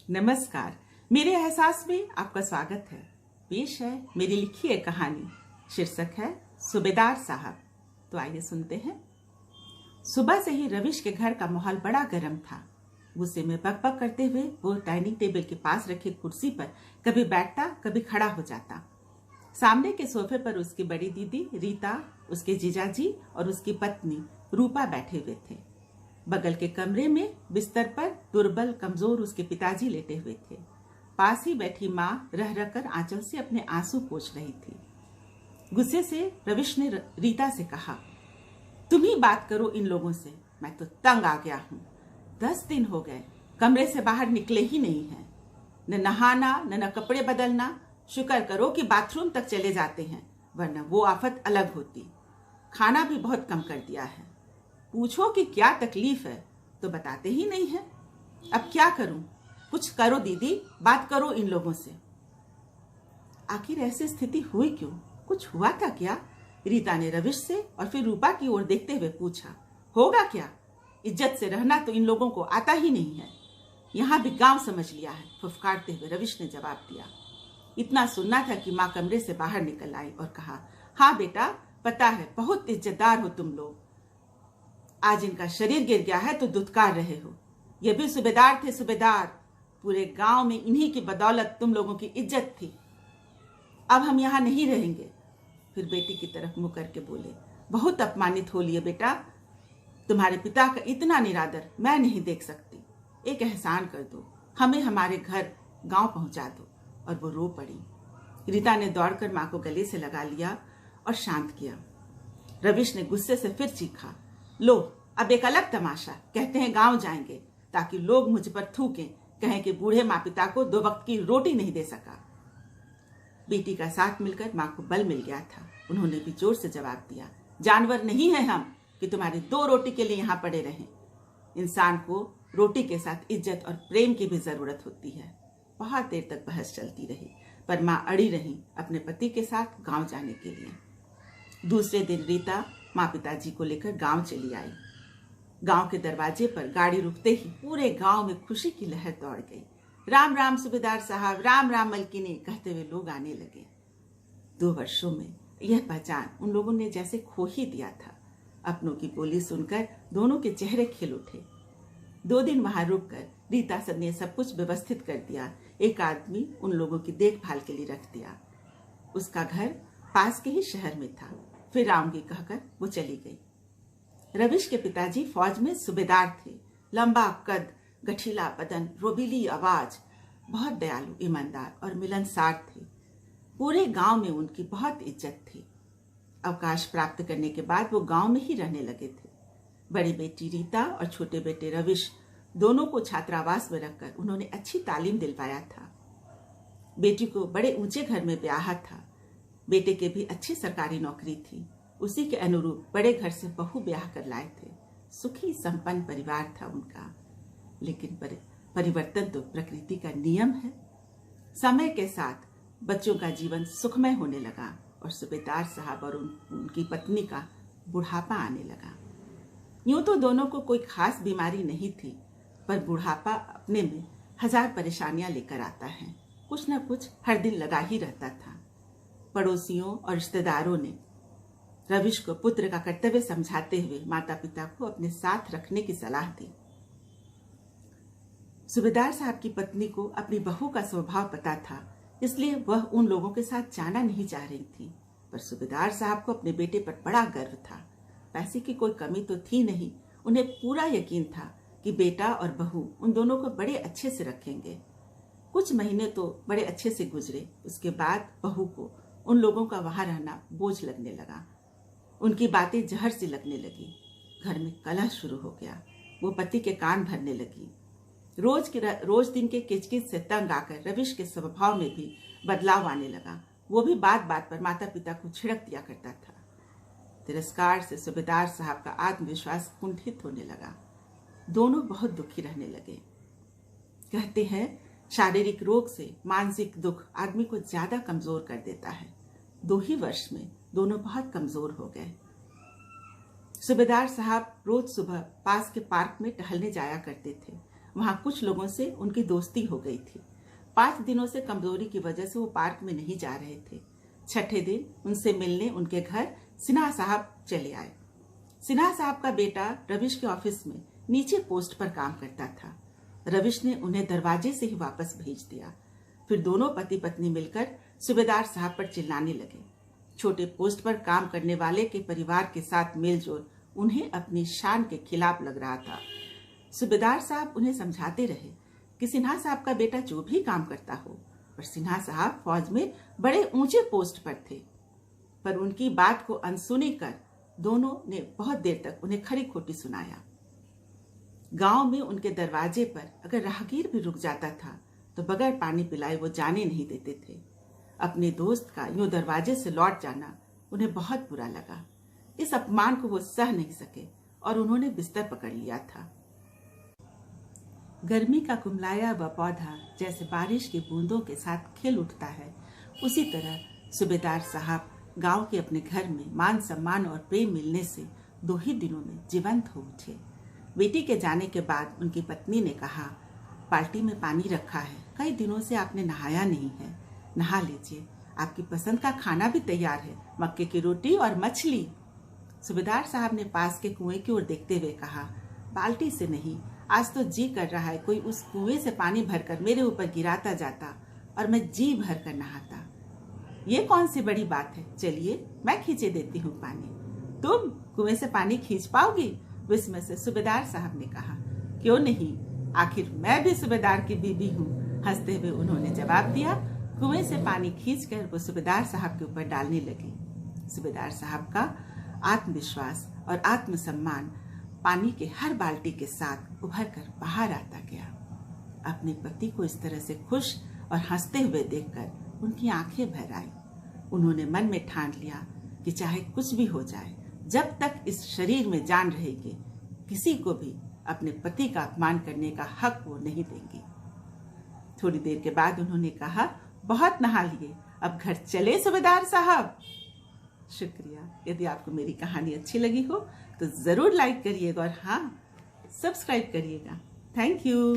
नमस्कार। मेरे एहसास में आपका स्वागत है। पेश है मेरी लिखी एक कहानी। शीर्षक है सूबेदार साहब। तो आइए सुनते हैं। सुबह से ही रविश के घर का माहौल बड़ा गर्म था। गुस्से में बकबक करते हुए वो डाइनिंग टेबल के पास रखी कुर्सी पर कभी बैठता कभी खड़ा हो जाता। सामने के सोफे पर उसकी बड़ी दीदी रीता, उसके जीजाजी और उसकी पत्नी रूपा बैठे हुए थे। बगल के कमरे में बिस्तर पर दुर्बल कमजोर उसके पिताजी लेटे हुए थे। पास ही बैठी माँ रह रहकर आंचल से अपने आंसू पोंछ रही थी। गुस्से से रविश ने रीता से कहा, तुम ही बात करो इन लोगों से, मैं तो तंग आ गया हूँ। 10 दिन हो गए, कमरे से बाहर निकले ही नहीं है। न नहाना न कपड़े बदलना। शुक्र करो कि बाथरूम तक चले जाते हैं, वरना वो आफत अलग होती। खाना भी बहुत कम कर दिया है। पूछो कि क्या तकलीफ है तो बताते ही नहीं है। अब क्या करूं? कुछ करो दीदी, बात करो इन लोगों से। आखिर ऐसी स्थिति हुई क्यों? कुछ हुआ था क्या? रीता ने रविश से और फिर रूपा की ओर देखते हुए पूछा। होगा क्या? इज्जत से रहना तो इन लोगों को आता ही नहीं है। यहाँ भी गांव समझ लिया है, फुफकारते हुए रविश ने जवाब दिया। इतना सुनना था कि माँ कमरे से बाहर निकल आई और कहा, हाँ बेटा, पता है बहुत इज्जतदार हो तुम लोग। आज इनका शरीर गिर गया है तो दुत्कार रहे हो। ये भी सूबेदार थे, सूबेदार। पूरे गांव में इन्हीं की बदौलत तुम लोगों की इज्जत थी। अब हम यहाँ नहीं रहेंगे। फिर बेटी की तरफ मुंह करके बोले, बहुत अपमानित हो लिए बेटा। तुम्हारे पिता का इतना निरादर मैं नहीं देख सकती। एक एहसान कर दो, हमें हमारे घर गांव पहुंचा दो। और वो रो पड़ी। रीता ने दौड़कर माँ को गले से लगा लिया और शांत किया। रविश ने गुस्से से फिर चीखा, लो अब एक अलग तमाशा। कहते हैं गांव जाएंगे ताकि लोग मुझ पर थूकें, कहें कि बूढ़े माँ पिता को 2 वक्त की रोटी नहीं दे सका। बेटी का साथ मिलकर माँ को बल मिल गया था। उन्होंने भी जोर से जवाब दिया, जानवर नहीं है हम कि तुम्हारी 2 रोटी के लिए यहाँ पड़े रहें। इंसान को रोटी के साथ इज्जत और प्रेम की भी जरूरत होती है। बहुत देर तक बहस चलती रही, पर माँ अड़ी रही अपने पति के साथ गांव जाने के लिए। दूसरे दिन रीता माँ पिताजी को लेकर गांव चली आई। गांव के दरवाजे पर गाड़ी रुकते ही पूरे गांव में खुशी की लहर दौड़ गई। राम राम सूबेदार साहब, राम राम मलकिनी, कहते हुए लोग आने लगे। 2 वर्षों में यह पहचान उन लोगों ने जैसे खो ही दिया था। अपनों की बोली सुनकर दोनों के चेहरे खिल उठे। 2 दिन वहां रुककर रीता सर ने सब कुछ व्यवस्थित कर दिया। एक आदमी उन लोगों की देखभाल के लिए रख दिया। उसका घर पास के ही शहर में था। फिर आऊंगी कहकर वो चली गई। रविश के पिताजी फौज में सूबेदार थे। लंबा कद, गठीला बदन, रोबीली आवाज, बहुत दयालु, ईमानदार और मिलनसार थे। पूरे गांव में उनकी बहुत इज्जत थी। अवकाश प्राप्त करने के बाद वो गांव में ही रहने लगे थे। बड़ी बेटी रीता और छोटे बेटे रविश दोनों को छात्रावास में रखकर उन्होंने अच्छी तालीम दिलवाया था। बेटी को बड़े ऊंचे घर में ब्याह था। बेटे के भी अच्छी सरकारी नौकरी थी। उसी के अनुरूप बड़े घर से बहू ब्याह कर लाए थे। सुखी संपन्न परिवार था उनका। लेकिन परिवर्तन तो प्रकृति का नियम है। समय के साथ बच्चों का जीवन सुखमय होने लगा और सूबेदार साहब और उनकी पत्नी का बुढ़ापा आने लगा। यूं तो दोनों को कोई खास बीमारी नहीं थी, पर बुढ़ापा अपने में 1000 परेशानियां लेकर आता है। कुछ न कुछ हर दिन लगा ही रहता था। पड़ोसियों और रिश्तेदारों ने रविश को पुत्र का कर्तव्य समझाते हुए माता पिता को अपने साथ रखने की सलाह दी। सूबेदार साहब की पत्नी को अपनी बहू का स्वभाव पता था, इसलिए वह उन लोगों के साथ जाना नहीं चाह रही थी। पर सूबेदार साहब को अपने बेटे पर बड़ा गर्व था। पैसे की कोई कमी तो थी नहीं। उन्हें पूरा यकीन था कि बेटा और बहू उन दोनों को बड़े अच्छे से रखेंगे। कुछ महीने तो बड़े अच्छे से गुजरे। उसके बाद बहू को उन लोगों का वहां रहना बोझ लगने लगा। उनकी बातें जहर सी लगने लगी। घर में कलह शुरू हो गया। वो पति के कान भरने लगी। रोज दिन के किचकिच से तंग आकर रविश के स्वभाव में भी बदलाव आने लगा। वो भी बात बात पर माता पिता को छिड़क दिया करता था। तिरस्कार से सूबेदार साहब का आत्मविश्वास कुंठित होने लगा। दोनों बहुत दुखी रहने लगे। कहते हैं शारीरिक रोग से मानसिक दुख आदमी को ज्यादा कमजोर कर देता है। 2 ही वर्ष में दोनों बहुत कमजोर हो गए। सूबेदार साहब रोज सुबह पास के पार्क में टहलने जाया करते थे। वहां कुछ लोगों से उनकी दोस्ती हो गई थी। 5 दिनों से कमजोरी की वजह से वो पार्क में नहीं जा रहे थे। छठे दिन उनसे मिलने उनके घर सिन्हा साहब चले आए। सिन्हा साहब का बेटा रविश के ऑफिस में नीचे पोस्ट पर काम करता था। रविश ने उन्हें दरवाजे से ही वापस भेज दिया। फिर दोनों पति पत्नी मिलकर सूबेदार साहब पर चिल्लाने लगे। छोटे पोस्ट पर काम करने वाले के परिवार के साथ मेलजोल उन्हें अपनी शान के खिलाफ लग रहा था। सूबेदार साहब उन्हें समझाते रहे कि सिन्हा साहब का बेटा जो भी काम करता हो, पर सिन्हा साहब फौज में बड़े ऊंचे पोस्ट पर थे। पर उनकी बात को अनसुनी कर दोनों ने बहुत देर तक उन्हें खरी खोटी सुनाया। गांव में उनके दरवाजे पर अगर राहगीर भी रुक जाता था तो बगैर पानी पिलाए वो जाने नहीं देते थे। अपने दोस्त का यूं दरवाजे से लौट जाना उन्हें बहुत बुरा लगा। इस अपमान को वो सह नहीं सके और उन्होंने बिस्तर पकड़ लिया था। गर्मी का कुमलाया वह पौधा जैसे बारिश की बूंदों के साथ खिल उठता है, उसी तरह सूबेदार साहब गांव के अपने घर में मान सम्मान और प्रेम मिलने से 2 ही दिनों में जीवंत हो उठे। बेटी के जाने के बाद उनकी पत्नी ने कहा, बाल्टी में पानी रखा है, कई दिनों से आपने नहाया नहीं है, नहा लीजिए, आपकी पसंद का खाना भी तैयार है, मक्के की रोटी और मछली। सूबेदार साहब ने पास के कुएं की ओर देखते हुए कहा, बाल्टी से नहीं, आज तो जी कर रहा है कोई उस कुएं से पानी भरकर मेरे ऊपर गिराता जाता और मैं जी भर कर नहाता। ये कौन सी बड़ी बात है, चलिए मैं खींचे देती हूँ पानी। तुम कुएं से पानी खींच पाओगी? विस्मय से सूबेदार साहब ने कहा, क्यों नहीं, आखिर मैं भी सूबेदार की बीबी हूँ। हंसते हुए उन्होंने जवाब दिया। कुएं से पानी खींचकर वो सूबेदार साहब के ऊपर डालने लगी। सूबेदार साहब का आत्मविश्वास और आत्मसम्मान पानी के हर बाल्टी के साथ उभर कर बाहर आता गया। अपने पति को इस तरह से खुश और हंसते हुए देखकर उनकी आंखें भर आई। उन्होंने मन में ठान लिया कि चाहे कुछ भी हो जाए, जब तक इस शरीर में जान रहेगी, किसी को भी अपने पति का अपमान करने का हक वो नहीं देंगी। थोड़ी देर के बाद उन्होंने कहा, बहुत नहा लिए, अब घर चले सूबेदार साहब। शुक्रिया। यदि आपको मेरी कहानी अच्छी लगी हो तो जरूर लाइक करिएगा और हाँ, सब्सक्राइब करिएगा। Thank you.